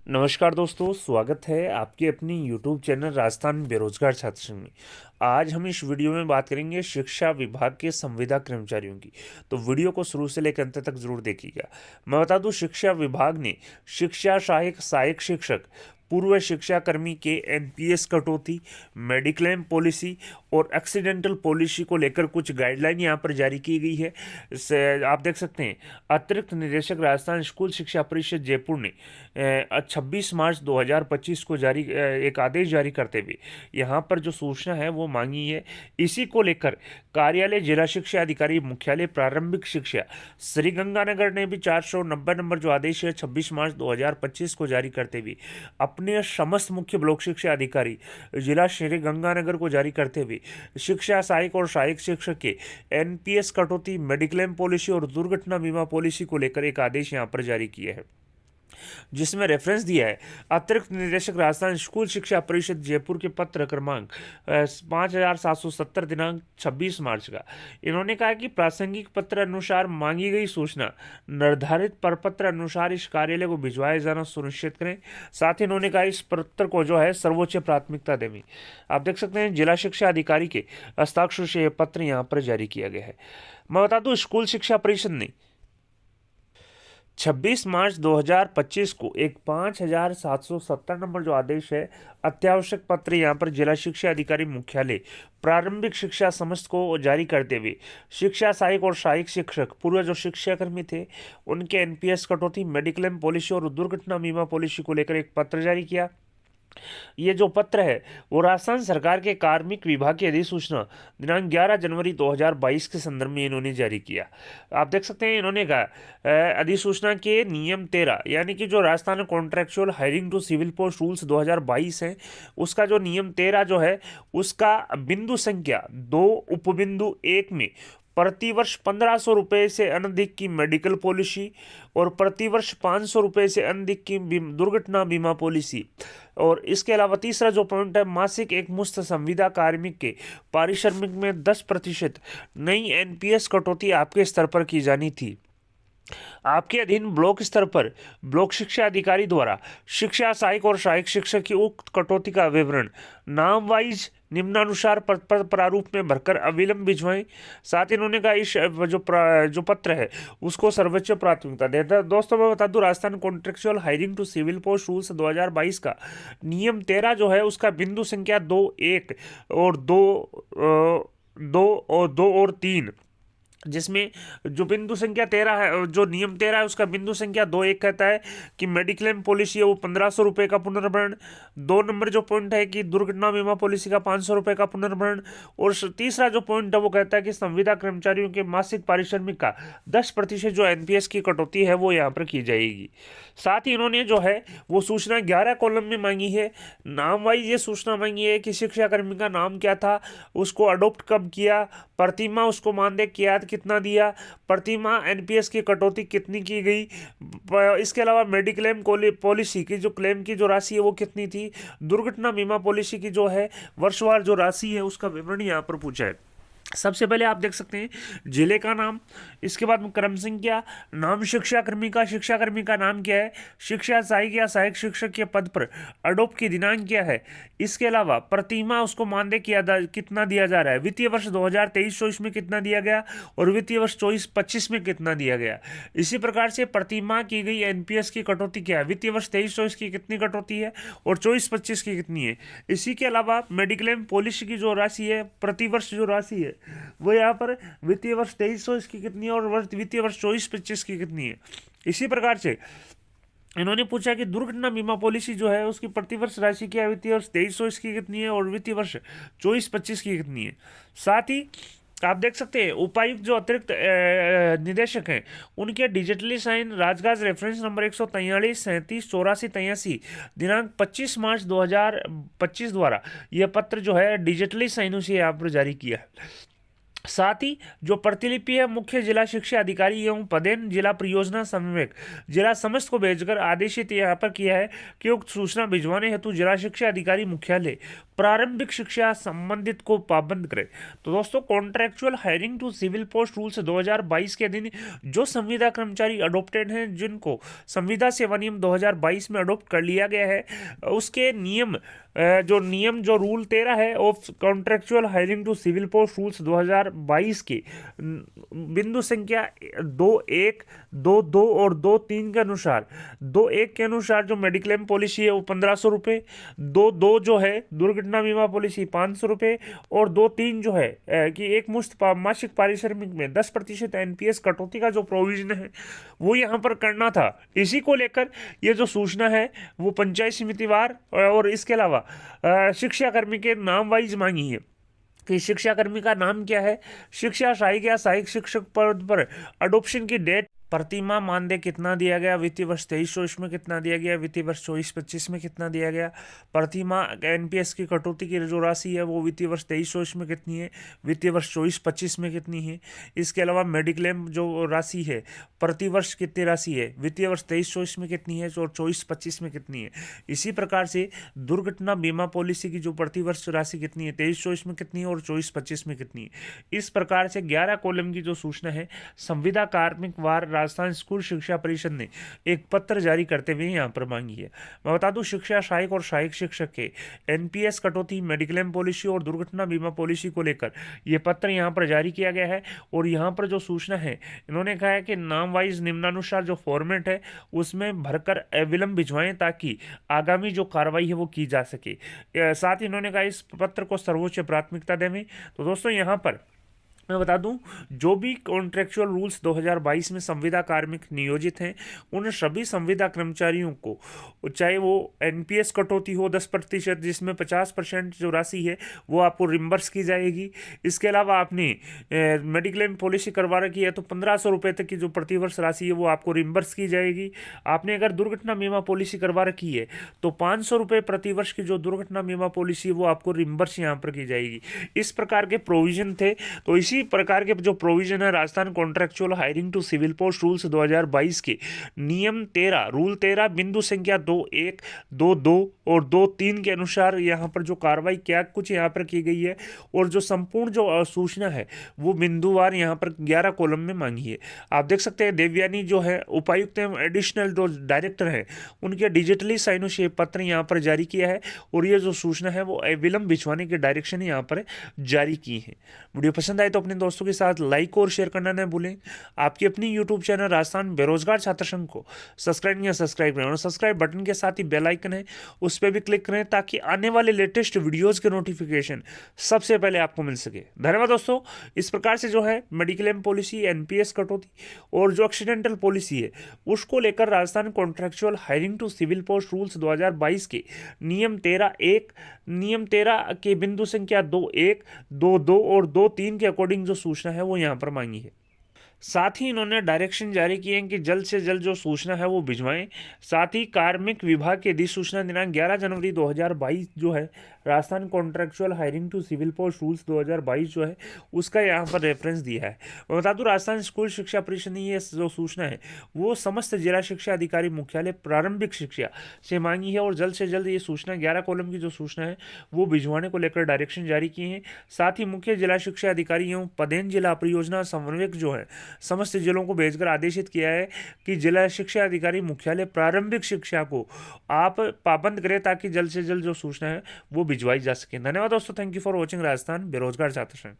नमस्कार दोस्तों, स्वागत है आपके अपनी यूट्यूब चैनल राजस्थान बेरोजगार छात्र संघ में। आज हम इस वीडियो में बात करेंगे शिक्षा विभाग के संविदा कर्मचारियों की। तो वीडियो को शुरू से लेकर अंत तक जरूर देखिएगा। मैं बता दूं, शिक्षा विभाग ने शिक्षा सहायक सहायक शिक्षक, पूर्व शिक्षा कर्मी के एनपीएस कटौती, मेडिक्लेम पॉलिसी और एक्सीडेंटल पॉलिसी को लेकर कुछ गाइडलाइन यहाँ पर जारी की गई है। आप देख सकते हैं, अतिरिक्त निदेशक राजस्थान स्कूल शिक्षा परिषद जयपुर ने 26 मार्च 2025 को जारी एक आदेश जारी करते हुए यहाँ पर जो सूचना है वो मांगी है। इसी को लेकर कार्यालय जिला शिक्षा अधिकारी मुख्यालय प्रारंभिक शिक्षा श्री गंगानगर ने भी 490 नंबर जो आदेश है 26 मार्च 2025 को जारी करते हुए अपने समस्त मुख्य ब्लॉक शिक्षा अधिकारी जिला श्री गंगानगर को जारी करते हुए शिक्षा सहायक और सहायक शिक्षक के एनपीएस कटौती, मेडिक्लेम पॉलिसी और दुर्घटना बीमा पॉलिसी को लेकर एक आदेश यहाँ पर जारी किया है, जिसमें रेफरेंस दिया है अतिरिक्त निदेशक राजस्थान स्कूल शिक्षा परिषद जयपुर के पत्र क्रमांक 5770 दिनांक 26 मार्च का। इन्होंने कहा कि प्रासंगिक पत्र अनुसार मांगी गई सूचना निर्धारित प्रपत्र अनुसार इस कार्यालय को भिजवाया जाना सुनिश्चित करें। साथ ही इन्होंने कहा इस पत्र को जो है सर्वोच्च प्राथमिकता देवी। आप देख सकते हैं, जिला शिक्षा अधिकारी के हस्ताक्षर से यह पत्र यहाँ पर जारी किया गया है। मैं बता दूं, स्कूल शिक्षा परिषद ने 26 मार्च 2025 को एक 5770 नंबर जो आदेश है अत्यावश्यक पत्र यहाँ पर जिला शिक्षा अधिकारी मुख्यालय प्रारंभिक शिक्षा समस्त को जारी करते हुए शिक्षा सहायक और सहायक शिक्षक, पूर्व जो शिक्षाकर्मी थे, उनके एनपीएस कटौती, मेडिक्लेम पॉलिसी और दुर्घटना बीमा पॉलिसी को लेकर एक पत्र जारी किया। ये जो पत्र है वो राजस्थान सरकार के कार्मिक विभाग की अधिसूचना दिनांक 11 जनवरी 2022 के संदर्भ में इन्होंने जारी किया। आप देख सकते हैं, इन्होंने कहा अधिसूचना के नियम 13 यानी कि जो Rajasthan contractual hiring to civil post rules 2022 है, उसका जो नियम 13 जो है उसका बिंदु संख्या 2 उपबिंदु 1 में प्रतिवर्ष 1500 रुपये से अनधिक की मेडिकल पॉलिसी और प्रतिवर्ष 500 रुपये से अनधिक की दुर्घटना बीमा पॉलिसी, और इसके अलावा तीसरा जो पॉइंट है मासिक एक मुश्त संविदा कार्मिक के पारिश्रमिक में 10% नई एनपीएस कटौती आपके स्तर पर की जानी थी। आपके अधीन ब्लॉक स्तर पर ब्लॉक शिक्षा अधिकारी द्वारा शिक्षा सहायक और सहायक शिक्षक की उक्त कटौती का विवरण नाम वाइज निम्नानुसार प्रारूप में भरकर अविलंब भिजवाएं। साथ ही इन्होंने कहा इस जो पत्र है उसको सर्वोच्च प्राथमिकता देता है। दोस्तों, मैं बता दूं, Rajasthan contractual hiring to civil post rules 2022 का नियम 13 जो है उसका बिंदु संख्या 2.1 और 2 और 3, जिसमें जो बिंदु संख्या 13 है, जो नियम 13 है उसका बिंदु संख्या 2.1 कहता है कि मेडिक्लेम पॉलिसी है वो 1500 रुपये का पुनर्भरण। 2 नंबर जो पॉइंट है कि दुर्घटना बीमा पॉलिसी का 500 रुपये का पुनर्भरण। और तीसरा जो पॉइंट है वो कहता है कि संविदा कर्मचारियों के मासिक पारिश्रमिक का 10% जो एनपीएस की कटौती है वो यहाँ पर की जाएगी। साथ ही इन्होंने जो है वो सूचना 11 कॉलम में मांगी है। नाम वाइज ये सूचना मांगी है कि शिक्षाकर्मी का नाम क्या था, उसको अडॉप्ट कब किया, प्रतिमा उसको मानदेय क्या कितना दिया, प्रतिमा एनपीएस की कटौती कितनी की गई, इसके अलावा मेडिक्लेम पॉलिसी की जो क्लेम की जो राशि है वो कितनी थी, दुर्घटना बीमा पॉलिसी की जो है वर्षवार जो राशि है उसका विवरण यहाँ पर पूछा है। सबसे पहले आप देख सकते हैं जिले का नाम, इसके बाद क्रम संख्या, नाम शिक्षाकर्मी का नाम क्या है, शिक्षा सहायक या सहायक शिक्षक के पद पर अडॉप्ट की दिनांक क्या है, इसके अलावा प्रतिमा उसको मानदेय कितना दिया जा रहा है, वित्तीय वर्ष 2023-24 में कितना दिया गया और वित्तीय वर्ष 24-25 में कितना दिया गया। इसी प्रकार से प्रतिमा की गई एनपीएस की कटौती क्या है, वित्तीय वर्ष 23-24 की कितनी कटौती है और 24-25 की कितनी है। इसी के अलावा मेडिक्लेम पॉलिसी की जो राशि है, प्रतिवर्ष जो राशि है वो यहाँ पर वित्तीय वर्ष 23-24 की कितनी है और वित्तीय वर्ष 24-25 की कितनी है। इसी प्रकार से इन्होंने पूछा कि दुर्घटना बीमा पॉलिसी जो है उसकी प्रतिवर्ष राशि क्या है, वित्तीय वर्ष 23-24 की कितनी है और वित्तीय वर्ष 24-25 की कितनी है। साथ ही आप देख सकते हैं उपायुक्त जो अतिरिक्त निदेशक हैं उनके डिजिटली साइन राजगाज रेफरेंस नंबर 143 37 84 83 दिनांक 25 मार्च 2025 द्वारा यह पत्र जो है डिजिटली साइनों से यहाँ पर जारी किया है। साथ ही जो प्रतिलिपि है मुख्य जिला शिक्षा अधिकारी एवं पदेन जिला परियोजना समन्वयक जिला समस्त को भेजकर आदेशित यहाँ पर किया है कि उक्त सूचना भिजवाने हेतु जिला शिक्षा अधिकारी मुख्यालय प्रारंभिक शिक्षा संबंधित को पाबंद करे। तो दोस्तों, contractual hiring to civil post rules 2022 के अधीन जो संविदा कर्मचारी अडोप्टेड हैं, जिनको संविदा सेवा नियम 2022 में अडोप्ट कर लिया गया है, उसके जो रूल 13 है of contractual hiring to civil post rules 2022 के बिंदु संख्या 2.1, 2.2 और 2.3 के अनुसार 2.1 के अनुसार जो मेडिक्लेम पॉलिसी है वो 1500 रुपये, 2.2 जो है दुर्घटना बीमा पॉलिसी 500 रुपये और 2.3 जो है कि एक मुश्त मासिक पारिश्रमिक में 10% एनपीएस कटौती का जो प्रोविजन है वो यहाँ पर करना था। इसी को लेकर ये जो सूचना है वो पंचायत समितिवार और इसके अलावा शिक्षाकर्मी के नाम वाइज मांगी है कि शिक्षाकर्मी का नाम क्या है, शिक्षा सहायक या सहायक शिक्षक पद पर अडोप्शन की डेट, प्रतिमा मानदेय कितना दिया गया, वित्तीय वर्ष 23-24 में कितना दिया गया, वित्तीय वर्ष 24-25 में कितना दिया गया, प्रतिमा एनपीएस की कटौती की जो राशि है वो वित्तीय वर्ष 23-24 में कितनी है, वित्तीय वर्ष 24-25 में कितनी है। इसके अलावा मेडिक्लेम जो राशि है प्रति वर्ष कितनी राशि है, वित्तीय वर्ष 23-24 में कितनी है और 24-25 में कितनी है। इसी प्रकार से दुर्घटना बीमा पॉलिसी की जो प्रति वर्ष राशि कितनी है, 23-24 में कितनी है और 24-25 में कितनी है। इस प्रकार से 11 कॉलम की जो सूचना है संविदा कार्मिक वार राजस्थान स्कूल शिक्षा परिषद ने एक पत्र जारी करते हुए यहाँ पर मांगी है। मैं बता दूं, शिक्षा सहायक और सहायक शिक्षक के एनपीएस कटौती, मेडिक्लेम पॉलिसी और दुर्घटना बीमा पॉलिसी को लेकर यह पत्र यहाँ पर जारी किया गया है। और यहाँ पर जो सूचना है इन्होंने कहा है कि नाम वाइज निम्नानुसार जो फॉर्मेट है उसमें भरकर अविलंब भिजवाएं ताकि आगामी जो कार्रवाई है वो की जा सके। साथ ही इन्होंने कहा इस पत्र को सर्वोच्च प्राथमिकता दें। तो दोस्तों, यहाँ पर मैं बता दूं, जो भी कॉन्ट्रेक्चुअल रूल्स 2022 में संविदा कार्मिक नियोजित हैं उन सभी संविदा कर्मचारियों को, चाहे वो एनपीएस कटौती हो 10% जिसमें 50% जो राशि है वो आपको रिम्बर्स की जाएगी। इसके अलावा आपने मेडिक्लेम पॉलिसी करवा रखी है तो 1500 रुपये तक की जो प्रतिवर्ष राशि है वो आपको रिम्बर्स की जाएगी। आपने अगर दुर्घटना बीमा पॉलिसी करवा रखी है तो 500 रुपये प्रतिवर्ष की जो दुर्घटना बीमा पॉलिसी है वो आपको रिम्बर्स यहाँ पर की जाएगी। इस प्रकार के प्रोविजन थे। तो इसी प्रकार के जो प्रोविजन है Rajasthan contractual hiring to civil post rules 2022 के नियम 13 रूल 13 बिंदु संख्या 2.1, 2.2 और 2.3 के अनुसार यहाँ पर जो कार्रवाई क्या कुछ यहाँ पर की गई है और जो संपूर्ण जो सूचना है वो बिंदुवार यहाँ पर 11 कॉलम में मांगी है। आप देख सकते हैं देवयानी जो है उपायुक्त एवं एडिशनल जो डायरेक्टर है उनके डिजिटली साइनो से पत्र यहाँ पर जारी किया है और ये जो सूचना है वो विलंब भिजवाने के डायरेक्शन यहाँ पर जारी की है। वीडियो पसंद आए तो अपने दोस्तों के साथ लाइक और शेयर करना न भूलें। आपकी अपनी यूट्यूब चैनल राजस्थान बेरोजगार छात्र संघ को सब्सक्राइब करें और सब्सक्राइब बटन के साथ ही बेल आइकन है उस पर भी क्लिक करें ताकि आने वाले लेटेस्ट वीडियोस के नोटिफिकेशन सबसे पहले आपको मिल सके। धन्यवाद दोस्तों। इस प्रकार से जो है मेडिक्लेम पॉलिसी, एनपीएस कटौती और जो एक्सीडेंटल पॉलिसी है उसको लेकर Rajasthan contractual hiring to civil post rules 2022 के नियम 13 के बिंदु संख्या 2.1, 2.2 और 2.3 के अकॉर्डिंग जो सूचना है वो यहाँ पर मांगी है। साथ ही इन्होंने डायरेक्शन जारी किए हैं कि जल्द से जल्द जो सूचना है वो भिजवाएं। साथ ही कार्मिक विभाग के अधिसूचना दिनांक 11 जनवरी 2022 जो है Rajasthan contractual hiring to civil post rules 2022 जो है उसका यहाँ पर रेफरेंस दिया है। मैं बता दूं, राजस्थान स्कूल शिक्षा परिषद ने ये जो सूचना है वो समस्त जिला शिक्षा अधिकारी मुख्यालय प्रारंभिक शिक्षा से मांगी है और जल्द से जल्द ये सूचना 11 कॉलम की जो सूचना है वो भिजवाने को लेकर डायरेक्शन जारी किए हैं। साथ ही मुख्य जिला शिक्षा अधिकारी एवं पदेन जिला परियोजना समन्वयक जो है समस्त जिलों को भेजकर आदेशित किया है कि जिला शिक्षा अधिकारी मुख्यालय प्रारंभिक शिक्षा को आप पाबंद करें ताकि जल्द से जल्द जो सूचना है वो भिजवाई जा सके। धन्यवाद दोस्तों। Thank you for watching Rajasthan बेरोजगार छात्र संघ।